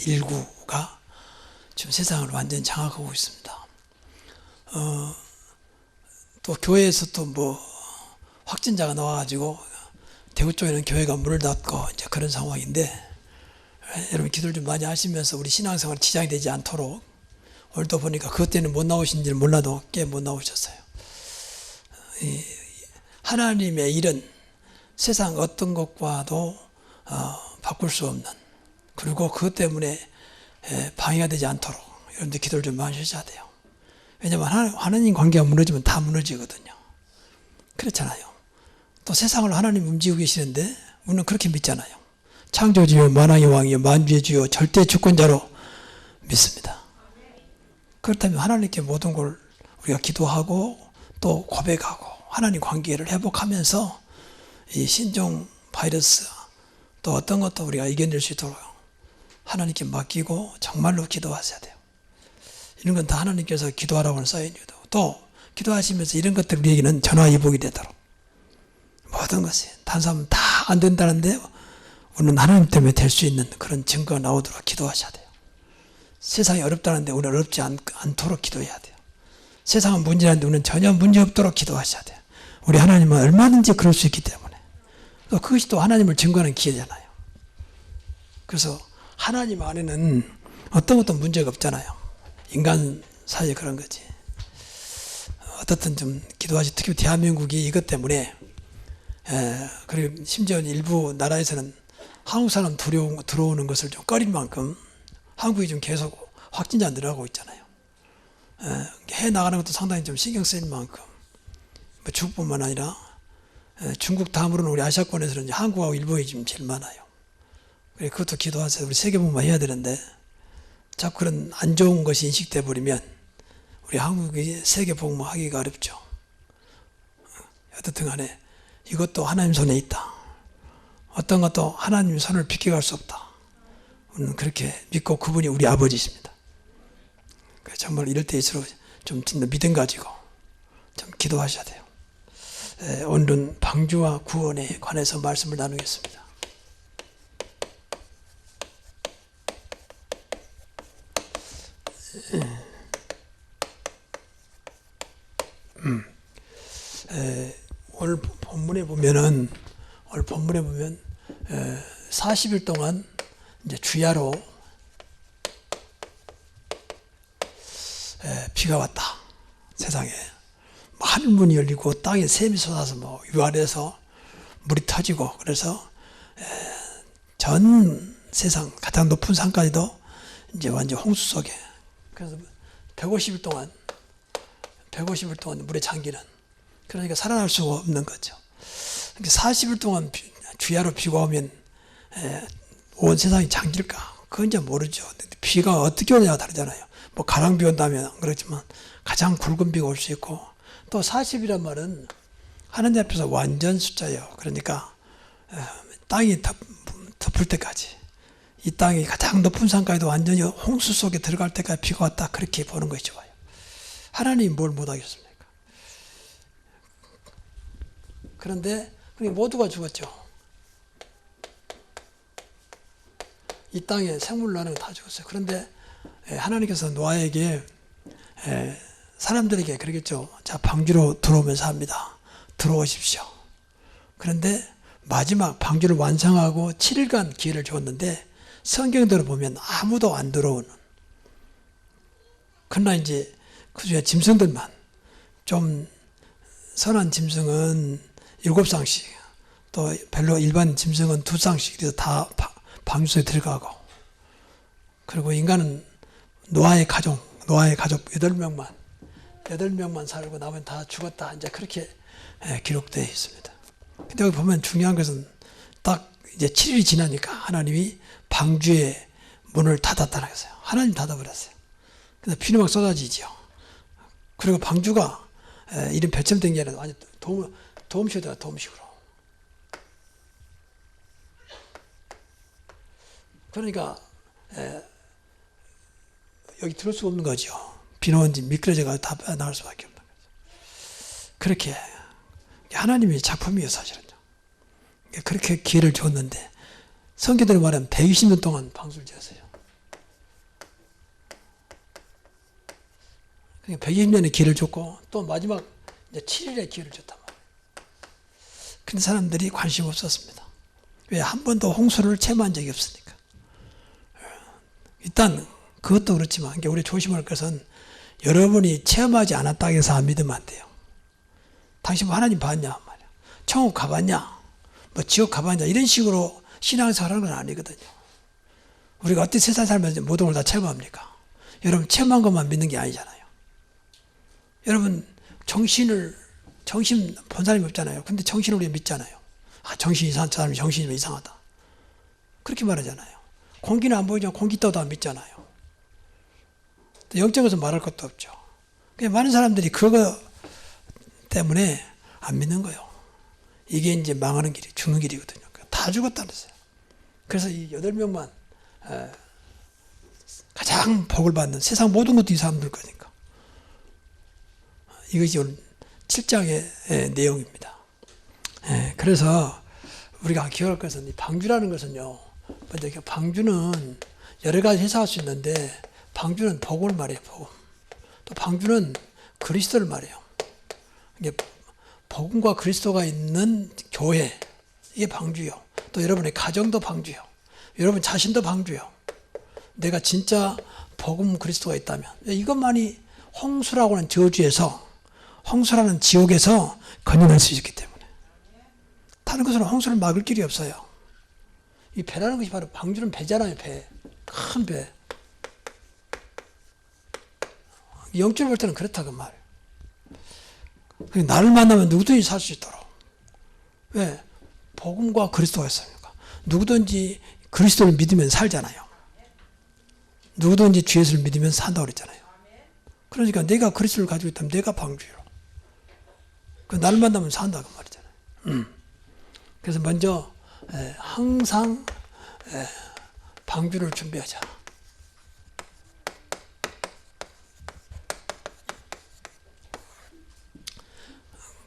일구가 지금 세상을 완전히 장악하고 있습니다. 또 교회에서 또 뭐 확진자가 나와가지고 대구 쪽에는 교회가 문을 닫고 이제 그런 상황인데, 여러분 기도를 좀 많이 하시면서 우리 신앙생활 지장이 되지 않도록. 오늘도 보니까 그것 때문에 못 나오신지는 몰라도 꽤 못 나오셨어요. 하나님의 일은 세상 어떤 것과도 바꿀 수 없는, 그리고 그것 때문에 방해가 되지 않도록 여러분들 기도를 좀 많이 하셔야 돼요. 왜냐하면 하나님 관계가 무너지면 다 무너지거든요. 그렇잖아요. 또 세상을 하나님 움직이고 계시는데 우리는 그렇게 믿잖아요. 창조주요 만왕의 왕이요 만주의 주요 절대 주권자로 믿습니다. 그렇다면 하나님께 모든 걸 우리가 기도하고 또 고백하고 하나님 관계를 회복하면서 이 신종 바이러스 또 어떤 것도 우리가 이겨낼 수 있도록 하나님께 맡기고 정말로 기도하셔야 돼요. 이런 건 다 하나님께서 기도하라고 하는 사인이고, 또 기도하시면서 이런 것들 우리에게는 전화위복이 되도록 모든 것이 다른 사람은 다 안 된다는데 우리는 하나님 때문에 될 수 있는 그런 증거가 나오도록 기도하셔야 돼요. 세상이 어렵다는데 우리는 어렵지 않도록 기도해야 돼요. 세상은 문제라는데 우리는 전혀 문제 없도록 기도하셔야 돼요. 우리 하나님은 얼마든지 그럴 수 있기 때문에. 또 그것이 또 하나님을 증거하는 기회잖아요. 그래서 하나님 안에는 어떤 것도 문제가 없잖아요. 인간 사이에 그런 거지. 어떻든 좀 기도하시, 특히 대한민국이 이것 때문에, 그리고 심지어 일부 나라에서는 한국 사람 들어오는 것을 좀 꺼릴 만큼 한국이 좀 계속 확진자 늘어나고 있잖아요. 해 나가는 것도 상당히 좀 신경 쓰일 만큼, 뭐 중국뿐만 아니라 중국 다음으로는 우리 아시아권에서는 한국하고 일본이 지금 제일 많아요. 그것도 기도하세요. 우리 세계복음화 해야 되는데 자꾸 그런 안 좋은 것이 인식돼 버리면 우리 한국이 세계복음화 하기가 어렵죠. 어떻든 간에 이것도 하나님 손에 있다. 어떤 것도 하나님 손을 비껴갈 수 없다. 우리는 그렇게 믿고 그분이 우리 아버지십니다. 정말 이럴 때일수록 좀 믿음 가지고 좀 기도하셔야 돼요. 오늘은 방주와 구원에 관해서 말씀을 나누겠습니다. 오늘 본문에 보면 40일 동안 이제 주야로 비가 왔다. 세상에 하늘문이 열리고 땅에 샘이 솟아서 뭐 유아래서 물이 터지고, 그래서 전 세상 가장 높은 산까지도 이제 완전 홍수 속에, 그래서 150일 동안 물에 잠기는, 그러니까 살아날 수가 없는 거죠. 40일 동안 주야로 비가 오면 온 세상이 잠길까? 그건 이제 모르죠. 비가 어떻게 오냐가 다르잖아요. 뭐 가랑비 온다면 그렇지만 가장 굵은 비가 올 수 있고, 또 40이란 말은 하나님 앞에서 완전 숫자예요. 그러니까 땅이 덮을 때까지, 이 땅이 가장 높은 산까지도 완전히 홍수 속에 들어갈 때까지 비가 왔다, 그렇게 보는 것이 좋아요. 하나님이 뭘 못하겠습니까? 그런데 모두가 죽었죠. 이 땅에 생물 나는 다 죽었어요. 그런데 하나님께서 노아에게, 사람들에게 그러겠죠. 자, 방주로 들어오면서 합니다. 들어오십시오. 그런데 마지막 방주를 완성하고 7일간 기회를 줬는데 성경대로 보면 아무도 안 들어오는. 그러나 이제 그 중에 짐승들만, 좀 선한 짐승은 7쌍씩, 또 별로 일반 짐승은 2쌍씩, 그래서 다 방주 속에 들어가고, 그리고 인간은 노아의 가족 8명만 살고 나머지는 다 죽었다, 이제 그렇게 기록되어 있습니다. 근데 여기 보면 중요한 것은 딱 이제 7일이 지나니까 하나님이 방주의 문을 닫았다는 거예요. 하나님 닫아버렸어요. 그래서 비는 막 쏟아지죠. 그리고 방주가 이런 배첨된 게 아니라 완전 도움식으로. 그러니까 여기 들을 수가 없는 거죠. 비는 온지 미끄러져가 다 나올 수밖에 없는 거죠. 그렇게 하나님의 작품이에요, 사실은. 그렇게 기회를 줬는데 성경대로 말하면 120년 동안 방수를 지었어요. 120년의 기회를 줬고 또 마지막 이제 7일의 기회를 줬단 말이에요. 근데 사람들이 관심 없었습니다. 왜? 한 번도 홍수를 체험한 적이 없으니까. 일단 그것도 그렇지만 우리 조심할 것은 여러분이 체험하지 않았다고 해서 안 믿으면 안 돼요. 당신 뭐 하나님 봤냐 말이야. 천국 가봤냐, 뭐 지옥 가봤냐, 이런 식으로 신앙생활 하는 건 아니거든요. 우리가 어떻게 세상 살면서 모든 걸 다 체험합니까? 여러분 체험한 것만 믿는 게 아니잖아요. 여러분 정신 본 사람이 없잖아요. 근데 정신을 우리가 믿잖아요. 아, 정신이 이상한 사람이 정신이 이상하다. 그렇게 말하잖아요. 공기는 안 보이지만 공기 있다고도 안 믿잖아요. 영적에서 말할 것도 없죠. 그냥 많은 사람들이 그거 때문에 안 믿는 거예요. 이게 이제 망하는 길이, 죽는 길이거든요. 다 죽었다는 거예요. 그래서 이 8명만 가장 복을 받는, 세상 모든 것도 이 사람들 거니까. 이것이 오늘 7장의 내용입니다. 그래서 우리가 기억할 것은 이 방주라는 것은요, 먼저 방주는 여러 가지 해석할 수 있는데, 방주는 복음을 말해요, 복음. 또 방주는 그리스도를 말해요. 이게 복음과 그리스도가 있는 교회, 이게 방주요. 또 여러분의 가정도 방주요. 여러분 자신도 방주요. 내가 진짜 복음 그리스도가 있다면, 이것만이 홍수라고 하는 저주에서, 홍수라는 지옥에서 건너날 수 있기 때문에. 다른 것은 홍수를 막을 길이 없어요. 이 배라는 것이 바로, 방주는 배잖아요, 배. 큰 배. 영적으로 볼 때는 그렇다 그 말. 나를 만나면 누구든지 살 수 있도록. 왜? 복음과 그리스도가 있으니까. 누구든지 그리스도를 믿으면 살잖아요. 누구든지 주 예수를 믿으면 산다고 그랬잖아요. 그러니까 내가 그리스도를 가지고 있다면 내가 방주요. 나를 만나면 산다 그 말이잖아요. 그래서 먼저 항상 방주를 준비하자.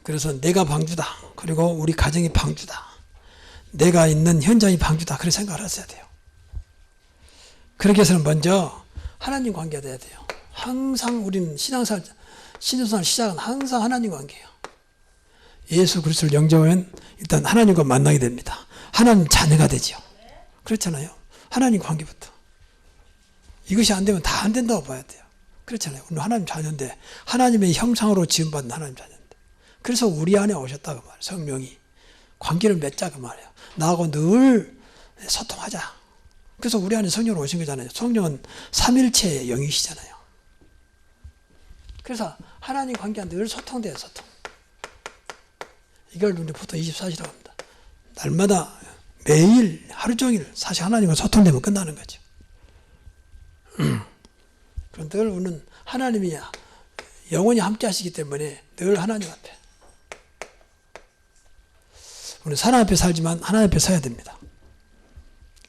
그래서 내가 방주다. 그리고 우리 가정이 방주다. 내가 있는 현장이 방주다. 그렇게 생각을 하셔야 돼요. 그렇게 해서는 먼저 하나님 관계가 돼야 돼요. 항상 우리는 신앙생활 시작은 항상 하나님 관계예요. 예수 그리스도를 영접하면 일단 하나님과 만나게 됩니다. 하나님 자녀가 되죠. 그렇잖아요. 하나님 관계부터. 이것이 안 되면 다 안 된다고 봐야 돼요. 그렇잖아요. 우리는 하나님 자녀인데, 하나님의 형상으로 지음받은 하나님 자녀인데, 그래서 우리 안에 오셨다 그 말이에요. 성령이. 관계를 맺자 그 말이에요. 나하고 늘 소통하자. 그래서 우리 안에 성령으로 오신 거잖아요. 성령은 삼일체의 영이시잖아요. 그래서 하나님 관계가 늘 소통돼요. 소통. 이걸 우리 보통 24시라고 합니다. 날마다 매일 하루 종일 사실 하나님과 소통되면 끝나는 거죠. 그럼 늘 우리는 하나님이 영원히 함께 하시기 때문에 늘 하나님 앞에. 우리는 사람 앞에 살지만 하나님 앞에 서야 됩니다.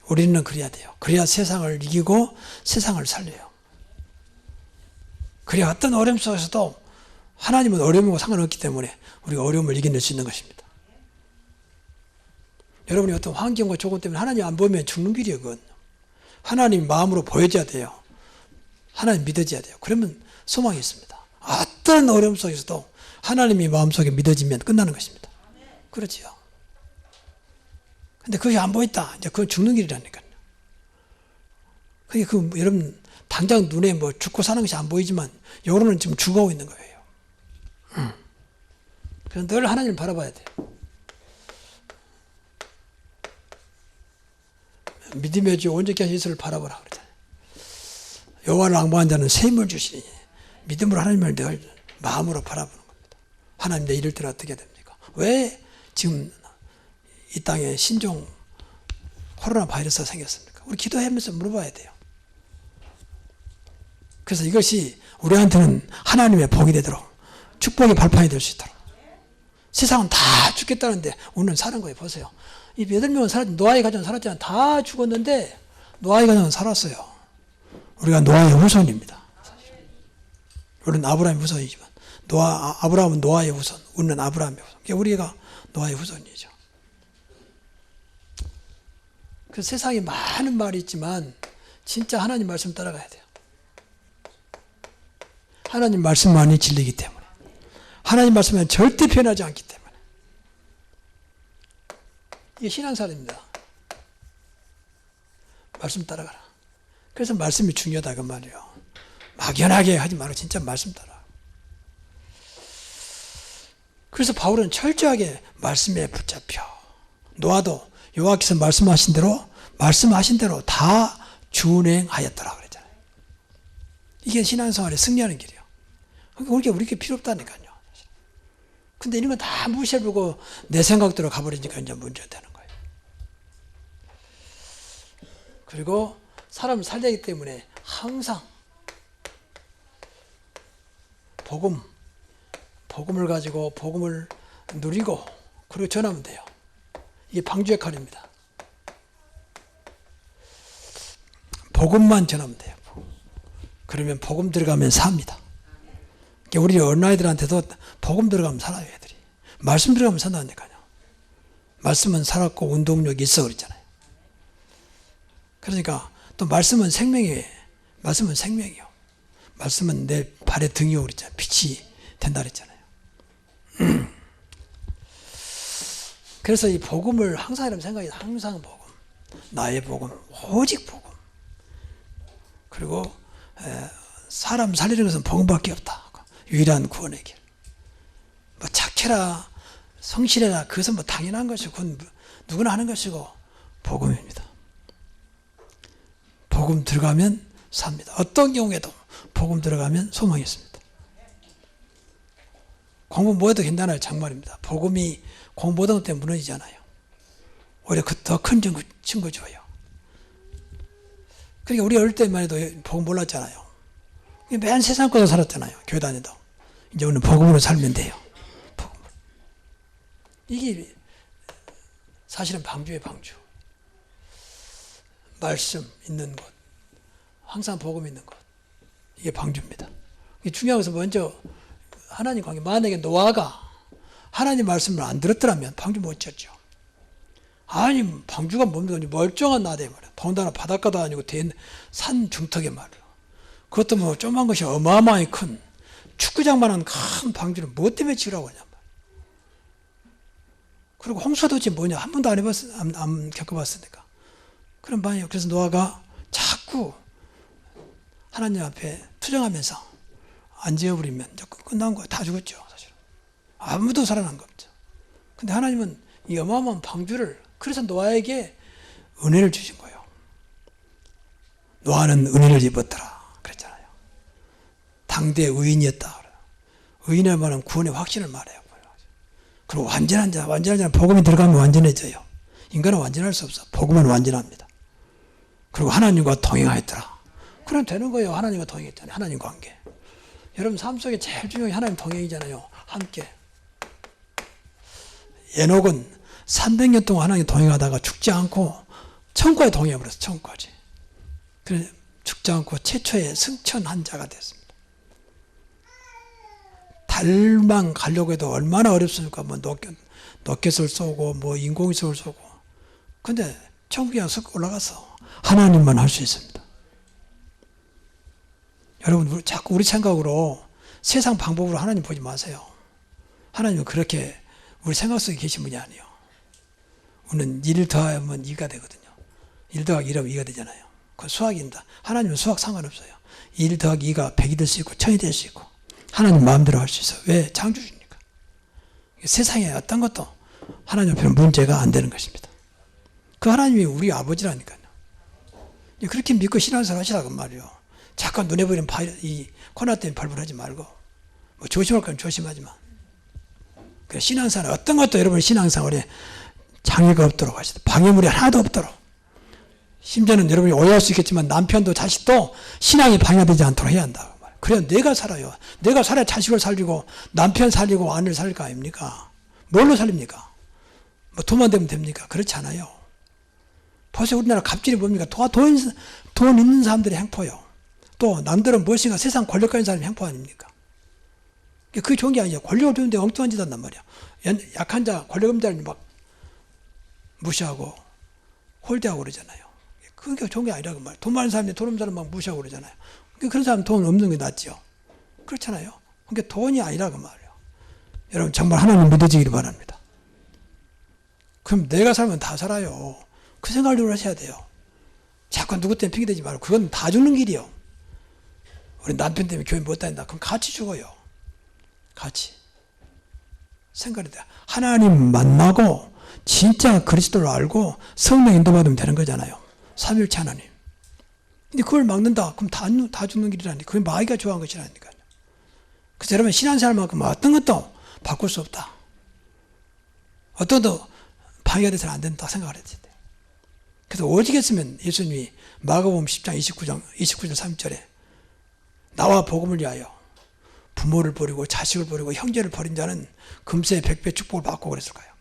우리는 그래야 돼요. 그래야 세상을 이기고 세상을 살려요. 그래야 어떤 어려움 속에서도 하나님은 어려움과 상관없기 때문에 우리가 어려움을 이겨낼 수 있는 것입니다. 여러분이 어떤 환경과 조건 때문에 하나님 안 보면 죽는 길이에요. 그건. 하나님 마음으로 보여줘야 돼요. 하나님 믿어져야 돼요. 그러면 소망이 있습니다. 어떤 어려움 속에서도 하나님이 마음속에 믿어지면 끝나는 것입니다. 그렇지요. 근데 그것이 안 보였다. 이제 그건 죽는 길이라니까요. 그게 여러분 당장 눈에 뭐 죽고 사는 것이 안 보이지만 여론은 지금 죽어오고 있는 거예요. 그래서 늘 하나님을 바라봐야 돼요. 믿음의 주 온전케 하신 예수를 바라보라 그러잖아요. 여호와를 앙망한 자는 샘을 주시니, 믿음으로 하나님을 늘 마음으로 바라보는 겁니다. 하나님 내 이럴 때는 어떻게 됩니까? 왜 지금 이 땅에 신종 코로나 바이러스가 생겼습니까? 우리 기도하면서 물어봐야 돼요. 그래서 이것이 우리한테는 하나님의 복이 되도록, 축복의 발판이 될 수 있도록. 세상은 다 죽겠다는데 우리는 사는 거예요. 보세요. 이 8명은 살았지, 노아의 가정은 살았지만 다 죽었는데 노아의 가정은 살았어요. 우리가 노아의 후손입니다. 사실. 우리는 아브라함의 후손이지만 아브라함은 노아의 후손, 우리는 아브라함의 후손. 그러니까 우리가 노아의 후손이죠. 그 세상에 많은 말이 있지만 진짜 하나님 말씀 따라가야 돼요. 하나님 말씀만이 진리이기 때문에. 하나님 말씀은 절대 변하지 않기 때문에. 이게 신앙생활입니다. 말씀 따라가라. 그래서 말씀이 중요하다 그 말이에요. 막연하게 하지 말고 진짜 말씀 따라. 그래서 바울은 철저하게 말씀에 붙잡혀. 노아도 여호와께서 말씀하신 대로 다 준행하였더라 그랬잖아요. 이게 신앙생활에 승리하는 길이에요. 그러니까 우리게 필요 없다니까요. 근데 이런 건 다 무시해보고 내 생각대로 가버리니까 이제 문제가 되는 거예요. 그리고 사람을 살리기 때문에 항상 복음을 가지고 복음을 누리고 그리고 전하면 돼요. 이게 방주 역할입니다. 복음만 전하면 돼요. 그러면 복음 들어가면 삽니다. 우리 어린아이들한테도 복음 들어가면 살아요, 애들이. 말씀 들어가면 산다니까요. 말씀은 살았고 운동력이 있어 그랬잖아요. 그러니까 또 말씀은 생명이에요. 말씀은 생명이요. 말씀은 내 발의 등이요 그랬잖아요. 빛이 된다 그랬잖아요. 그래서 이 복음을 항상 이런 생각이 항상 복음. 나의 복음. 오직 복음. 그리고 사람 살리는 것은 복음밖에 없다. 유일한 구원의 길. 뭐 착해라, 성실해라, 그것은 뭐 당연한 것이고, 그건 누구나 하는 것이고, 복음입니다. 복음 들어가면 삽니다. 어떤 경우에도 복음 들어가면 소망이 있습니다. 공부 뭐해도 괜찮아요. 정말입니다. 복음이 공부 못하는 때문에 무너지잖아요. 오히려 더 큰 증거 줘요. 그러니까 우리 어릴 때만 해도 복음 몰랐잖아요. 맨 세상 거로 살았잖아요. 교회 다니도. 이제 우리는 복음으로 살면 돼요. 복음으로. 이게 사실은 방주예요, 방주. 말씀 있는 곳. 항상 복음 있는 곳. 이게 방주입니다. 이게 중요한 것은 먼저 하나님 관계. 만약에 노아가 하나님 말씀을 안 들었더라면 방주 못 쳤죠. 아니, 방주가 뭡니까? 멀쩡한 나대 말이야. 더군다나 바닷가도 아니고 산 중턱에 말이야. 그것도 뭐 조그만 것이 어마어마하게 큰 축구장만한 큰 방주를 뭐 때문에 지으라고 하냐. 그리고 홍수도지 뭐냐. 한 번도 안 겪어봤으니까. 그런 방이에요. 그래서 노아가 자꾸 하나님 앞에 투정하면서 안 지어버리면 끝난 거야. 다 죽었죠. 사실은. 아무도 살아난 거 없죠. 근데 하나님은 이 어마어마한 방주를 그래서 노아에게 은혜를 주신 거예요. 노아는 은혜를 입었더라. 그랬잖아요. 당대 의인이었다. 의인을 말하면 구원의 확신을 말해요. 그리고 완전한 자, 복음이 들어가면 완전해져요. 인간은 완전할 수 없어. 복음은 완전합니다. 그리고 하나님과 동행하였더라. 그럼 되는 거예요. 하나님과 동행했잖아요. 하나님 관계. 여러분 삶 속에 제일 중요한 게 하나님 동행이잖아요. 함께. 에녹은 300년 동안 하나님 동행하다가 죽지 않고 천국에 동행해버렸어. 천국까지. 그래서 죽지 않고 최초의 승천한 자가 됐습니다. 달만 가려고 해도 얼마나 어렵습니까? 뭐 로켓을 쏘고 뭐 인공위성을 쏘고. 근데 천국에 석 올라가서 하나님만 할 수 있습니다. 여러분 자꾸 우리 생각으로 세상 방법으로 하나님 보지 마세요. 하나님은 그렇게 우리 생각 속에 계신 분이 아니에요. 우리는 1 더하면 2가 되거든요. 1 더하기 1하면 2가 되잖아요. 그건 수학입니다. 하나님은 수학 상관없어요. 1 더하기 2가 100이 될 수 있고 1000이 될 수 있고 하나님 마음대로 할 수 있어요. 왜? 창조주니까. 세상에 어떤 것도 하나님 앞에는 문제가 안 되는 것입니다. 그 하나님이 우리 아버지라니까요. 그렇게 믿고 신앙생활 하시라고 말이에요. 잠깐 눈에 보이는 이 코로나 때문에 발불하지 말고 뭐 조심할 건 조심하지만 신앙생활 어떤 것도 여러분 신앙생활에 장애가 없도록 하시다. 방해물이 하나도 없도록. 심지어는 여러분이 오해할 수 있겠지만 남편도 자식도 신앙이 방해되지 않도록 해야 한다. 그래야 내가 살아요. 내가 살아야 자식을 살리고 남편 살리고 아내를 살릴 거 아닙니까? 뭘로 살립니까? 뭐 돈만 되면 됩니까? 그렇지 않아요. 벌써 우리나라 갑질이 뭡니까? 돈 있는 사람들의 행포요. 또 남들은 무엇인가 세상 권력 가진 사람의 행포 아닙니까? 그게 좋은 게 아니죠. 권력을 주는데 엉뚱한 짓 한단 말이야. 약한 자, 권력 없는 자를 막 무시하고 홀대하고 그러잖아요. 그게 좋은 게 아니라고 말이야. 돈 많은 사람이 돈 없는 사람 막 무시하고 그러잖아요. 그런 사람 돈 없는 게 낫죠. 그렇잖아요. 그러니까 돈이 아니라 그 말이에요. 여러분 정말 하나님 믿어지기를 바랍니다. 그럼 내가 살면 다 살아요. 그 생각을 하셔야 돼요. 자꾸 누구 때문에 핑계대지 말고 그건 다 죽는 길이요. 우리 남편 때문에 교회 못 다닌다. 그럼 같이 죽어요. 같이. 생각이 돼. 하나님 만나고 진짜 그리스도를 알고 성령 인도받으면 되는 거잖아요. 삼위일체 하나님. 근데 그걸 막는다. 그럼 다 죽는 길이라니. 그게 마귀가 좋아한 것이라니까요. 그래서 여러분 신앙생활만큼 어떤 것도 바꿀 수 없다. 어떤 것도 방해가 돼서는 안 된다 생각을 해야 돼요. 그래서 오직했으면 예수님이 마가복음 10장 29절 3절에 나와 복음을 위하여 부모를 버리고 자식을 버리고 형제를 버린 자는 금세 100배 축복을 받고 그랬을 거예요.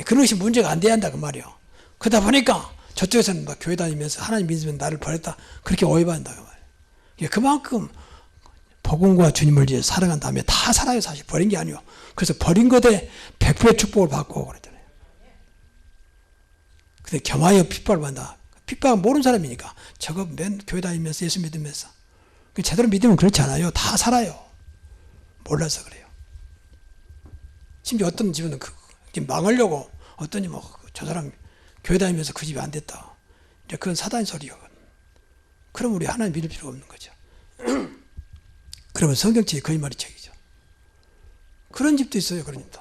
그런 것이 문제가 안 돼야 한다 그 말이에요. 그러다 보니까 저쪽에서는 막 교회 다니면서 하나님 믿으면 나를 버렸다 그렇게 오해받는다 그 말이에요. 그만큼 복음과 주님을 이제 사랑한 다음에 다 살아요. 사실 버린 게 아니에요. 그래서 버린 것에 100배 축복을 받고 그랬잖아요. 근데 겸하여 핍박을 받는다. 핍박은 모르는 사람이니까 저거 맨 교회 다니면서 예수 믿으면서 제대로 믿으면 그렇지 않아요. 다 살아요. 몰라서 그래요. 심지어 어떤 집은 망하려고 어떠니 저 사람 교회 다니면서 그 집이 안 됐다. 이제 그건 사단의 소리요. 그럼 우리 하나님 믿을 필요가 없는 거죠. 그러면 성경책이 거짓말이 책이죠. 그런 집도 있어요. 그런 집도.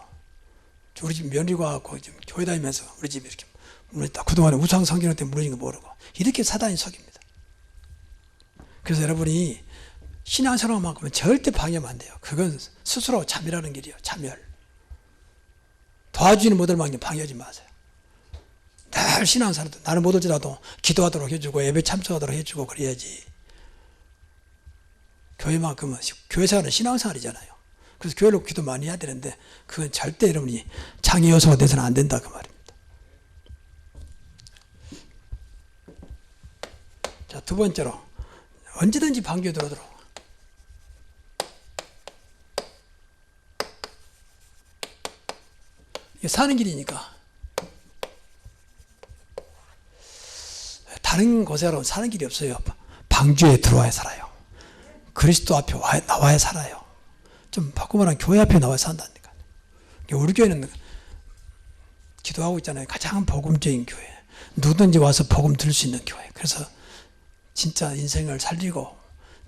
우리 집 며느리가 와서 교회 다니면서 우리 집이 이렇게 무너졌다. 그동안에 우상 성경 때문에 무너진 거 모르고 이렇게 사단이 속입니다. 그래서 여러분이 신앙생활만큼은 절대 방해하면 안 돼요. 그건 스스로 자멸하는 길이에요. 자멸. 도와주지는 못할 만큼 방해하지 마세요. 늘 신앙생활도 나는 못 오더라도 기도하도록 해주고 예배 참석하도록 해주고 그래야지. 교회만큼은 교회생활은 신앙생활이잖아요. 그래서 교회로 기도 많이 해야 되는데 그건 절대 여러분이 장애 요소가 돼서는 안 된다 그 말입니다. 자, 두 번째로 언제든지 방귀에 들어오도록. 이게 사는 길이니까 다른 곳에로 사는 길이 없어요. 방주에 들어와야 살아요. 그리스도 앞에 나와야 살아요. 좀 바꾸고 말하면 교회 앞에 나와야 산다니까. 우리 교회는 기도하고 있잖아요. 가장 복음적인 교회. 누구든지 와서 복음 들을 수 있는 교회. 그래서 진짜 인생을 살리고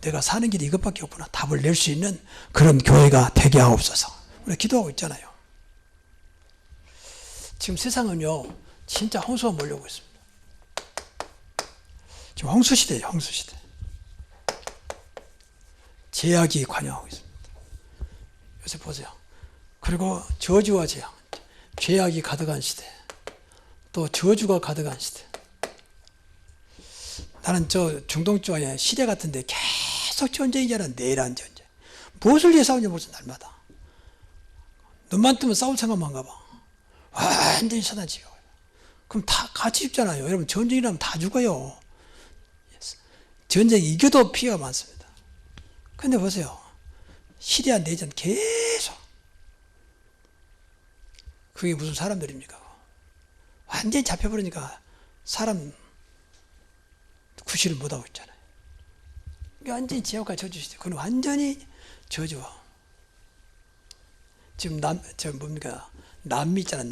내가 사는 길이 이것밖에 없구나 답을 낼 수 있는 그런 교회가 되게 하옵소서. 우리 기도하고 있잖아요. 지금 세상은요 진짜 홍수가 몰려오고 있습니다. 지금 홍수시대예요. 홍수시대. 제약이 관영하고 있습니다. 요새 보세요. 그리고 저주와 재앙, 죄악이 가득한 시대, 또 저주가 가득한 시대. 나는 저 중동 쪽에 시대 같은데 계속 전쟁이잖아. 내란 전쟁. 무엇을 위해 싸우냐 벌써 날마다. 눈만 뜨면 싸울 생각만 가봐. 완전히 사단지가. 그럼 다 같이 죽잖아요. 여러분 전쟁이라면 다 죽어요. 전쟁 이겨도 피해가 많습니다. 근데 보세요. 시리아 내전 계속. 그게 무슨 사람들입니까? 완전히 잡혀버리니까 사람 구실을 못하고 있잖아요. 완전히 지옥과 저주시대. 그건 완전히 저주와. 지금 남미 있잖아요.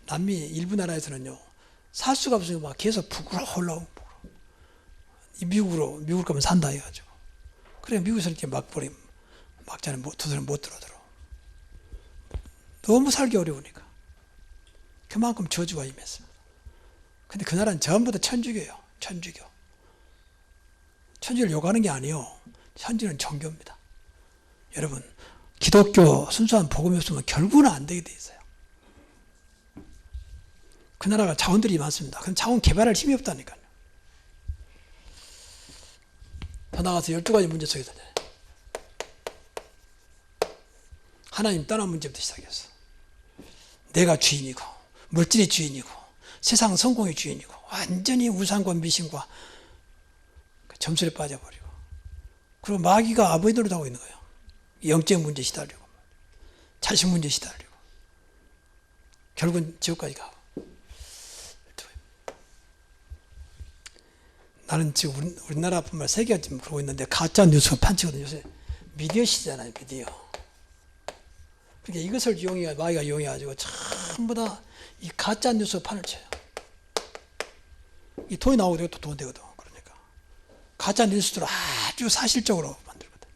남미 일부 나라에서는요. 살 수가 없으니까 막 계속 북으로 올라오고 미국으로 가면 산다 해가지고. 그래 미국에서 이렇게 막자는 두 사람 못 들어들어. 너무 살기 어려우니까. 그만큼 저주가 임했습니다. 근데 그 나라는 전부 다 천주교예요. 천주교. 천주교를 욕하는 게 아니에요. 천주교는 종교입니다. 여러분 기독교 순수한 복음이 없으면 결국은 안 되게 돼 있어요. 그 나라가 자원들이 많습니다. 그럼 자원 개발할 힘이 없다니까요. 더 나가서 12가지 문제 속에서 하나님 떠난 문제부터 시작했어. 내가 주인이고 물질이 주인이고 세상 성공이 주인이고 완전히 우상과 미신과 점술에 빠져버리고 그리고 마귀가 아버지 노릇하고 있는 거예요. 영적 문제 시달리고 자식 문제 시달리고 결국은 지옥까지 가고. 나는 지금 우리나라뿐만 아니라 세계가 지금 그러고 있는데 가짜 뉴스가 판치거든요. 요새 미디어 시잖아요, 미디어. 그러니까 이것을 마귀가 이용해가지고 전부 다 이 가짜 뉴스 판을 쳐요. 이 돈이 나오고 또 돈 되거든. 그러니까 가짜 뉴스들을 아주 사실적으로 만들거든.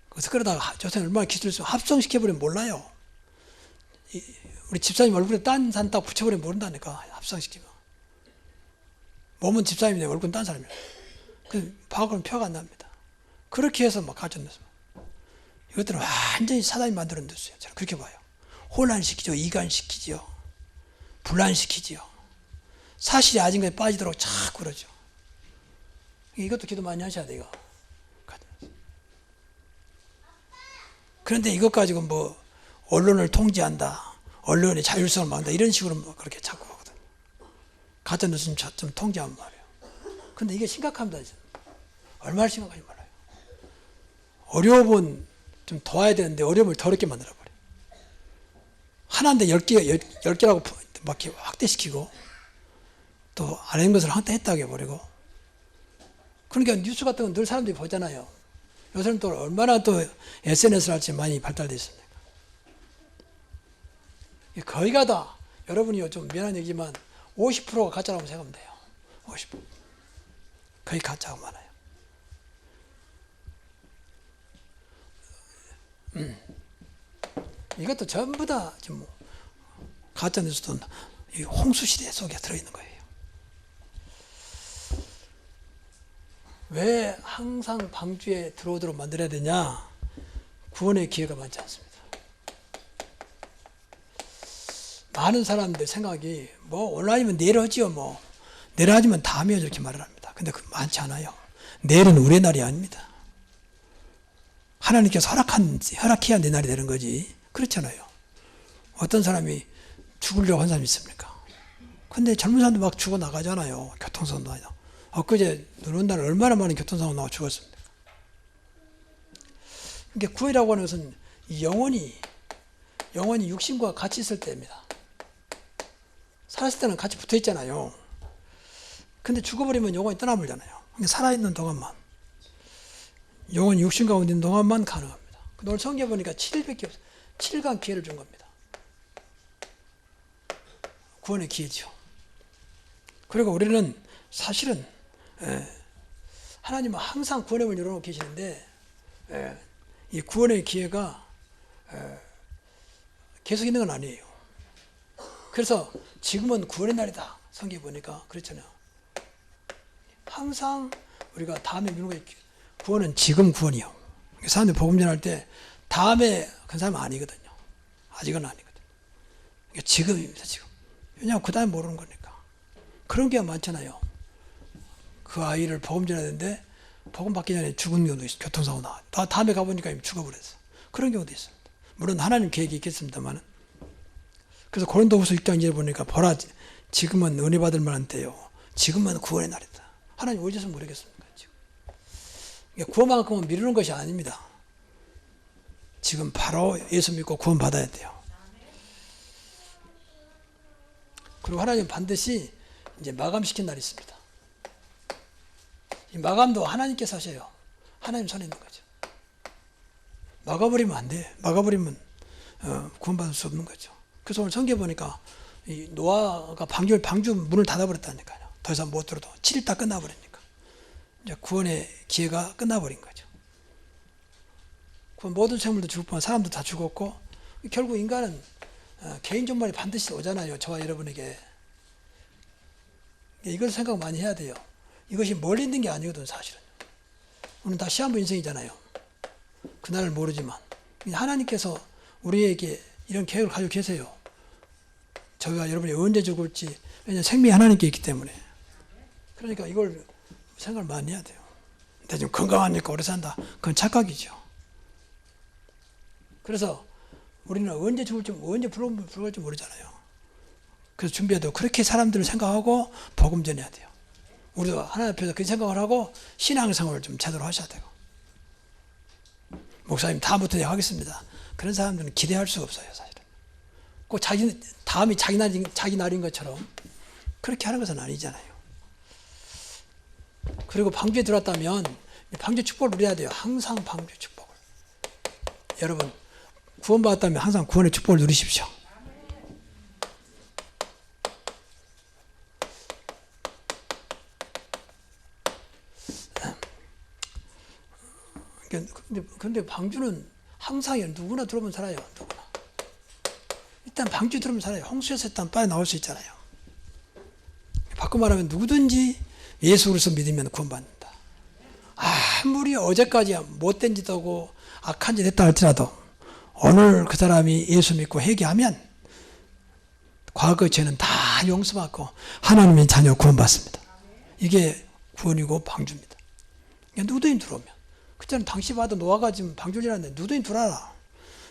그래서 그러다가 요새는 얼마나 기술을 합성시켜버리면 몰라요. 우리 집사님 얼굴에 딴 사람 딱 붙여버리면 모른다니까. 합성시키면. 몸은 집사님인데 얼굴은 딴 사람이에요. 그 파악은 표가 안 납니다. 그렇게 해서 막 가짜 뉴스. 이것들은 완전히 사단이 만드는 뉴스예요. 저는 그렇게 봐요. 혼란시키죠. 이간시키죠. 분란시키죠. 사실이 아닌 것에 빠지도록 자꾸 그러죠. 이것도 기도 많이 하셔야 돼요. 그런데 이것 가지고 뭐 언론을 통제한다, 언론의 자율성을 막는다 이런 식으로 그렇게 자꾸 하거든. 가짜 뉴스는 좀 통제하면 말이에요. 근데 이게 심각합니다. 이제. 얼마나 심각한지 몰라요. 어려움은 좀 도와야 되는데 어려움을 더럽게 만들어버려. 하나인데 10개라고 막 확대시키고 또 안 한 것을 확대했다고 해버리고. 그러니까 뉴스 같은 건 늘 사람들이 보잖아요. 요새는 또 얼마나 또 SNS를 할지 많이 발달되어 있습니까? 거의가 다 여러분이 좀 미안한 얘기지만 50%가 가짜라고 생각하면 돼요. 50%. 거의 가짜가 많아요. 이것도 전부 다 지금 가짜 뉴스도 이 홍수 시대 속에 들어있는 거예요. 왜 항상 방주에 들어오도록 만들어야 되냐? 구원의 기회가 많지 않습니다. 많은 사람들 생각이 뭐 오늘 아니면 내일 하지요. 뭐 내일 하지면 다음에 이렇게 말을 합니다. 근데 그 많지 않아요. 내일은 우리의 날이 아닙니다. 하나님께서 허락해야 내 날이 되는 거지. 그렇잖아요. 어떤 사람이 죽으려고 한 사람이 있습니까? 근데 젊은 사람도 막 죽어 나가잖아요. 교통사고 나요. 엊그제 눈 온 날 얼마나 많은 교통사고 나고 죽었습니까? 그러니까 구원이라고 하는 것은 영원히 육신과 같이 있을 때입니다. 살았을 때는 같이 붙어 있잖아요. 근데 죽어버리면 영원히 떠나버리잖아요. 살아있는 동안만, 영원히 육신 가운데 있는 동안만 가능합니다. 오늘 성경 보니까 7일밖에 없어요. 7일간 기회를 준 겁니다. 구원의 기회죠. 그리고 우리는 사실은 하나님은 항상 구원의 문을 열어놓고 계시는데 이 구원의 기회가 계속 있는 건 아니에요. 그래서 지금은 구원의 날이다. 성경에 보니까 그렇잖아요. 항상 우리가 다음에 미루는 거 구원은 지금 구원이요. 사람들이 복음 전할 때 다음에 그 사람은 아니거든요. 아직은 아니거든요. 그러니까 지금입니다. 지금. 왜냐하면 그 다음에 모르는 거니까. 그런 게 많잖아요. 그 아이를 복음 전해야 되는데 복음 받기 전에 죽은 경우도 있어요. 교통사고 나. 다음에 가보니까 이미 죽어버렸어. 그런 경우도 있습니다. 물론 하나님 계획이 있겠습니다만. 그래서 고린도후서 6장 2절 보니까 보라 지금은 은혜 받을 만한 때요. 지금은 구원의 날이다. 하나님 어디서 모르겠습니까? 지금. 그러니까 구원만큼은 미루는 것이 아닙니다. 지금 바로 예수 믿고 구원 받아야 돼요. 그리고 하나님 반드시 이제 마감시킨 날이 있습니다. 이 마감도 하나님께서 하셔요. 하나님 손에 있는 거죠. 막아버리면 안 돼. 막아버리면 구원받을 수 없는 거죠. 그래서 오늘 성경에 보니까 이 노아가 방주 문을 닫아버렸다니까요. 더 이상 못 들어도 7일 다 끝나버리니까 이제 구원의 기회가 끝나버린 거죠. 모든 생물도 죽을 뿐만 사람도 다 죽었고 결국 인간은 개인 종말이 반드시 오잖아요. 저와 여러분에게. 이걸 생각 많이 해야 돼요. 이것이 멀리 있는 게 아니거든 사실은. 우리는 다 시한부 인생이잖아요. 그날을 모르지만 하나님께서 우리에게 이런 계획을 가지고 계세요. 저희가 여러분이 언제 죽을지. 왜냐하면 생명이 하나님께 있기 때문에. 그러니까 이걸 생각을 많이 해야 돼요. 근데 좀 건강하니까 오래 산다. 그건 착각이죠. 그래서 우리는 언제 죽을지 언제 불러갈지 모르잖아요. 그래서 준비해도 그렇게 사람들을 생각하고 복음 전해야 돼요. 우리도 하나님 앞에서 그 생각을 하고 신앙생활을 좀 제대로 하셔야 되고. 목사님 다음부터 내가 하겠습니다. 그런 사람들은 기대할 수가 없어요. 사실은. 꼭 다음이 자기 날인 것처럼 그렇게 하는 것은 아니잖아요. 그리고 방주에 들어왔다면 방주 축복을 누려야 돼요. 항상 방주 축복을. 여러분 구원받았다면 항상 구원의 축복을 누리십시오. 근데 방주는 항상 누구나 들어오면 살아요. 누구나. 일단 방주 들어오면 살아요. 홍수에서 일단 빠져나올 수 있잖아요. 바꿔 말하면 누구든지 예수 그리스도 믿으면 구원받는다. 아무리 어제까지 못된 짓 하고 악한 짓 했다 할지라도 오늘 그 사람이 예수 믿고 회개하면 과거 죄는 다 용서받고 하나님의 자녀 구원받습니다. 이게 구원이고 방주입니다. 누구든지 들어오면. 그때는 당시 봐도 노아가 지금 방주리라는데 누구든지 들어와라.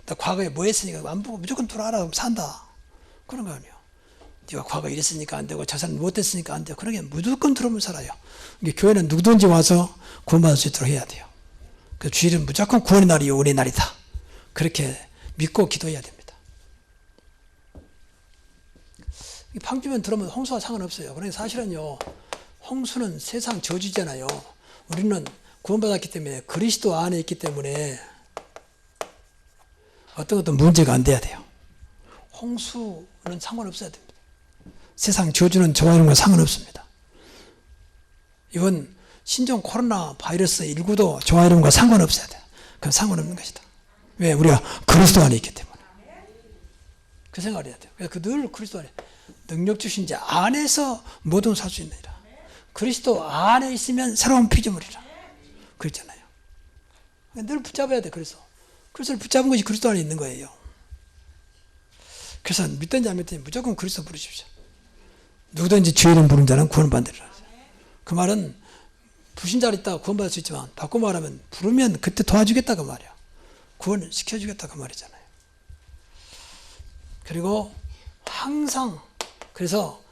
나 과거에 뭐 했으니까 안 보고 무조건 들어와라. 그럼 산다. 그런 거 아니에요. 네가 과거에 이랬으니까 안 되고 저 사람 못했으니까 안 되고 그런 게 무조건 들어오면 살아요. 이게 교회는 누구든지 와서 구원받을 수 있도록 해야 돼요. 그 주일은 무조건 구원의 날이 우리의 날이다. 그렇게 믿고 기도해야 됩니다. 방주면 들어오면 홍수와 상관없어요. 그러니까 사실은요, 홍수는 세상 저주잖아요. 우리는 구원받았기 때문에 그리스도 안에 있기 때문에 어떤 문제가 안 돼야 돼요. 홍수는 상관없어야 됩니다. 세상 저주는 저와 이런 건 상관없습니다. 이건 신종 코로나 바이러스 19도 저와 이런 건 상관없어야 돼요. 그건 상관없는 것이다. 왜? 우리가 그리스도 안에 있기 때문에. 그 생각을 해야 돼요. 그래서 늘 그리스도 안에 능력 주신 자 안에서 모든 살 수 있느니라. 그리스도 안에 있으면 새로운 피조물이라. 그랬잖아요. 늘 붙잡아야 돼. 그래서 그리스도를 붙잡은 것이 그리스도 안에 있는 거예요. 그래서 믿든지 안 믿든지 무조건 그리스도 부르십시오. 누구든지 주의 이름 부른 자는 구원받으리라. 그 말은 불신자로 있다가 구원받을 수 있지만 바꿔 말하면 부르면 그때 도와주겠다 그 말이야. 구원시켜주겠다 그 말이잖아요. 그리고 항상 그래서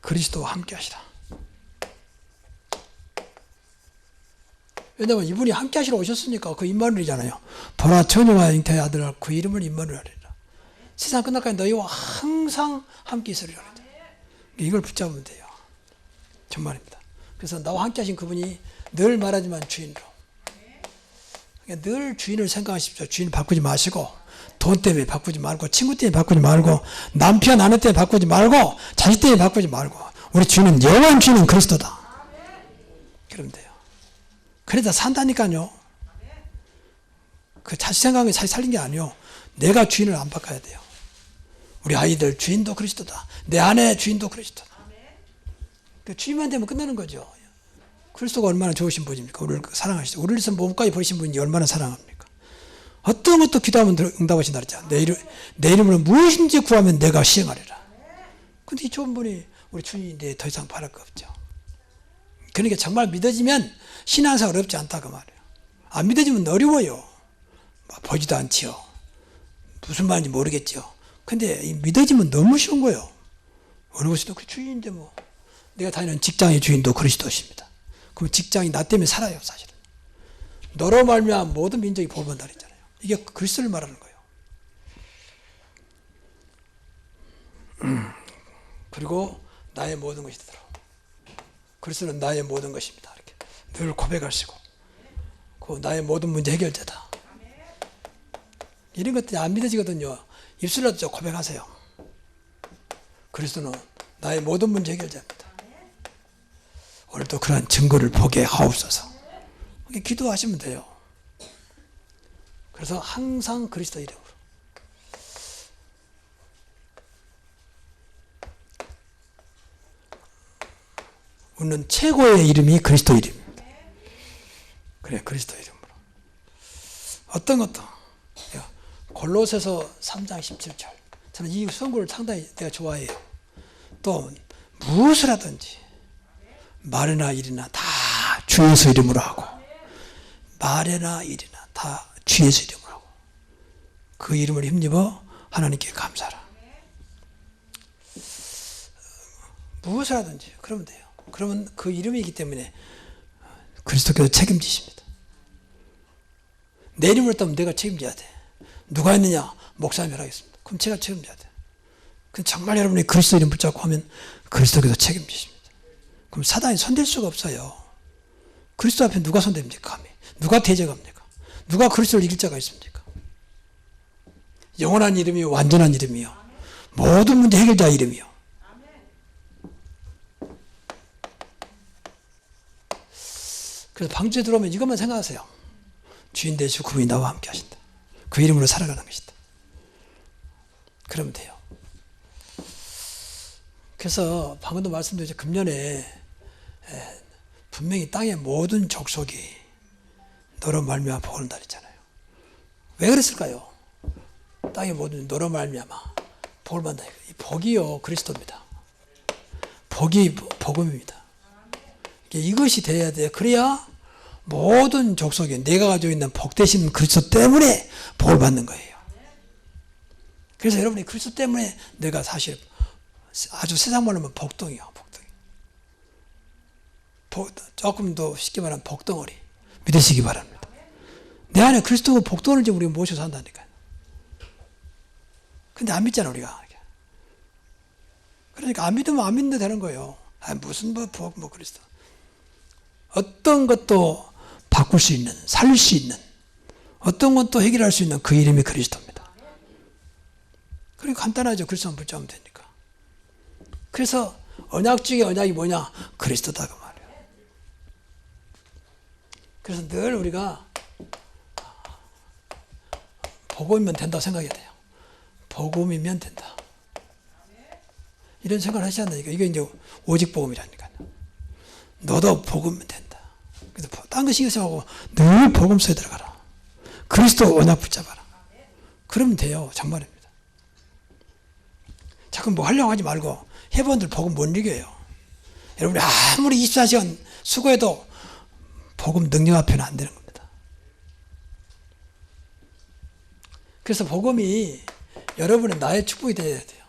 그리스도와 함께 하시라. 왜냐하면 이분이 함께 하시러 오셨으니까 그 임마누엘이잖아요. 보라 처녀와 잉태의 아들 그 이름을 임마누엘 하리라. 세상 끝날까지 너희와 항상 함께 있으리라. 이걸 붙잡으면 돼요. 정말입니다. 그래서 나와 함께 하신 그분이 늘 말하지만 주인으로. 그러니까 늘 주인을 생각하십시오. 주인 바꾸지 마시고 돈 때문에 바꾸지 말고 친구 때문에 바꾸지 말고 남편 아내 때문에 바꾸지 말고 자식 때문에 바꾸지 말고 우리 주인은 영원 주인은 그리스도다. 그러면 돼요. 그래다 산다니까요. 그 자식 생각에 자식 살린 게 아니요. 내가 주인을 안 바꿔야 돼요. 우리 아이들 주인도 그리스도다. 내 아내 주인도 그리스도다. 그 주인만 되면 끝나는 거죠. 그리스도가 얼마나 좋으신 분입니까? 우리를 사랑하시죠. 우리를 위해서 몸까지 버리신 분이 얼마나 사랑합니까? 어떤 것도 기도하면 응답하신다 그랬잖아. 내 이름으로 무엇인지 구하면 내가 시행하리라. 근데 이 좋은 분이 우리 주인인데 더 이상 바랄 거 없죠. 그러니까 정말 믿어지면 신앙생활 어렵지 않다 그 말이에요. 안 믿어지면 어려워요. 보지도 않지요. 무슨 말인지 모르겠죠. 근데 믿어지면 너무 쉬운 거예요. 어느 것이도 그 주인인데 뭐 내가 다니는 직장의 주인도 그리스도십니다. 그럼 직장이 나 때문에 살아요 사실은. 너로 말미암아 모든 민족이 복음받는다 그랬잖아요. 이게 그리스도를 말하는 거예요. 그리고 나의 모든 것이 되도록 그리스도는 나의 모든 것입니다. 이렇게 늘 고백하시고 그 나의 모든 문제 해결자다. 이런 것들이 안 믿어지거든요. 입술로도 고백하세요. 그리스도는 나의 모든 문제 해결자입니다. 오늘도 그러한 증거를 보게 하옵소서. 기도하시면 돼요. 그래서 항상 그리스도 이름으로. 우리는 최고의 이름이 그리스도 이름입니다. 그래, 그리스도 이름으로. 어떤 것도. 골로새서 3장 17절. 저는 이 선구를 상당히 내가 좋아해요. 또 무엇을 하든지 말이나 일이나 다 주 예수 이름으로 하고 말이나 일이나 다 주 예수 이름으로 하고 그 이름을 힘입어 하나님께 감사하라. 무엇을 하든지 그러면 돼요. 그러면 그 이름이기 때문에 그리스도께서 책임지십니다. 내 이름을 따면 내가 책임져야 돼. 누가 했느냐? 목사님이 하겠습니다. 그럼 제가 책임져야 돼. 정말 여러분이 그리스도 이름 붙잡고 하면 그리스도께서 책임지십니다. 그럼 사단이 손댈 수가 없어요. 그리스도 앞에 누가 손댑니까? 감히. 누가 대적합니까? 누가 그리스도를 이길 자가 있습니까? 영원한 이름이요, 완전한 이름이요, 모든 문제 해결자 이름이요. 그래서 방주에 들어오면 이것만 생각하세요. 주인 되시고 그분이 나와 함께 하신다. 그 이름으로 살아가는 것이다. 그러면 돼요. 그래서 방금도 말씀드렸죠. 금년에 분명히 땅의 모든 족속이 너로 말미암아 복을 얻는다 했잖아요. 왜 그랬을까요? 땅의 모든 너로 말미암아 복을 받는다. 이 복이요, 그리스도입니다. 복이 복음입니다. 이것이 돼야 돼요. 그래야 모든 족속이 내가 가지고 있는 복 되신 그리스도 때문에 복을 받는 거예요. 그래서 여러분이 그리스도 때문에 내가 사실 아주 세상 말로 하면 복덩이요, 복덩이. 조금 더 쉽게 말하면 복덩어리 믿으시기 바랍니다. 내 안에 그리스도가 복덩어리를 좀 우리가 모셔서 한다니까요. 근데 안 믿잖아, 우리가. 그러니까 안 믿으면 안 믿는 데 되는 거예요. 무슨 복, 그리스도. 어떤 것도 바꿀 수 있는, 살릴 수 있는, 어떤 것도 해결할 수 있는 그 이름이 그리스도입니다. 그러니까 간단하죠. 그리스도만 붙잡으면 되니까. 그래서 언약 중에 언약이 뭐냐? 그리스도다 그 말이에요. 그래서 늘 우리가 복음이면 된다고 생각해야 돼요. 복음이면 된다. 이런 생각을 하시지 않나니까. 이게 이제 오직 복음이라니까요. 너도 복음이면 된다. 그래서 딴 거 신경 쓰지 말고 늘 복음 속에 들어가라. 그리스도 언약 붙잡아라. 그러면 돼요. 정말입니다. 자꾸 뭐 하려고 하지 말고 해본들 복음 못 이겨요. 여러분이 아무리 24시간 수고해도 복음 능력 앞에는 안 되는 겁니다. 그래서 복음이 여러분의 나의 축복이 되어야 돼요.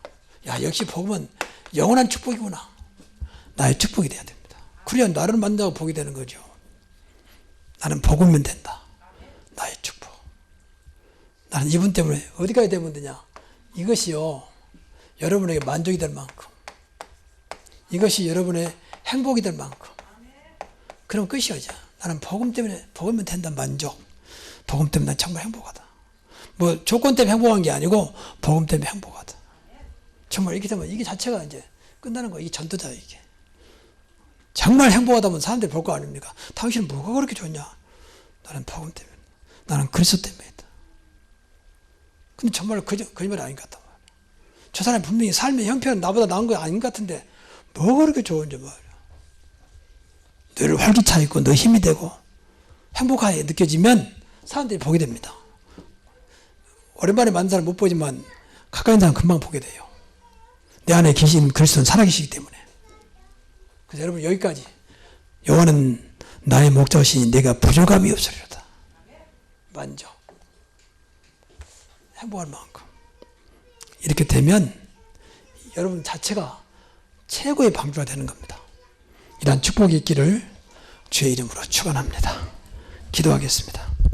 야, 역시 복음은 영원한 축복이구나. 나의 축복이 돼야 됩니다. 그래야 나를 만나고 복이 되는 거죠. 나는 복음이면 된다. 나의 축복. 나는 이분 때문에 어디까지 되면 되냐. 이것이요, 여러분에게 만족이 될 만큼, 이것이 여러분의 행복이 될 만큼, 그럼 끝이오죠. 나는 복음 때문에, 복음이면 된다. 만족. 복음 때문에 난 정말 행복하다. 뭐 조건 때문에 행복한 게 아니고 복음 때문에 행복하다. 정말 이렇게 되면 이게 자체가 이제 끝나는 거예요. 이게 전도다. 이게 정말 행복하다 보면 사람들이 볼 거 아닙니까? 당신은 뭐가 그렇게 좋냐? 나는 복음 때문에, 나는 그리스도 때문이다. 근데 정말 거짓말 아닌 것 같단 말이야. 저 사람이 분명히 삶의 형편은 나보다 나은 거 아닌 것 같은데 뭐가 그렇게 좋은지 말이야. 늘 활기차 있고 너 힘이 되고 행복하게 느껴지면 사람들이 보게 됩니다. 오랜만에 만난 사람 못 보지만 가까이 있는 사람 금방 보게 돼요. 내 안에 계신 그리스도는 살아계시기 때문에. 그래서 여러분 여기까지. 여호와는 나의 목자시니 내가 부족함이 없으리로다. 만족. 행복할 만큼. 이렇게 되면 여러분 자체가 최고의 방주가 되는 겁니다. 이러한 축복이 있기를 주의 이름으로 축원합니다. 기도하겠습니다.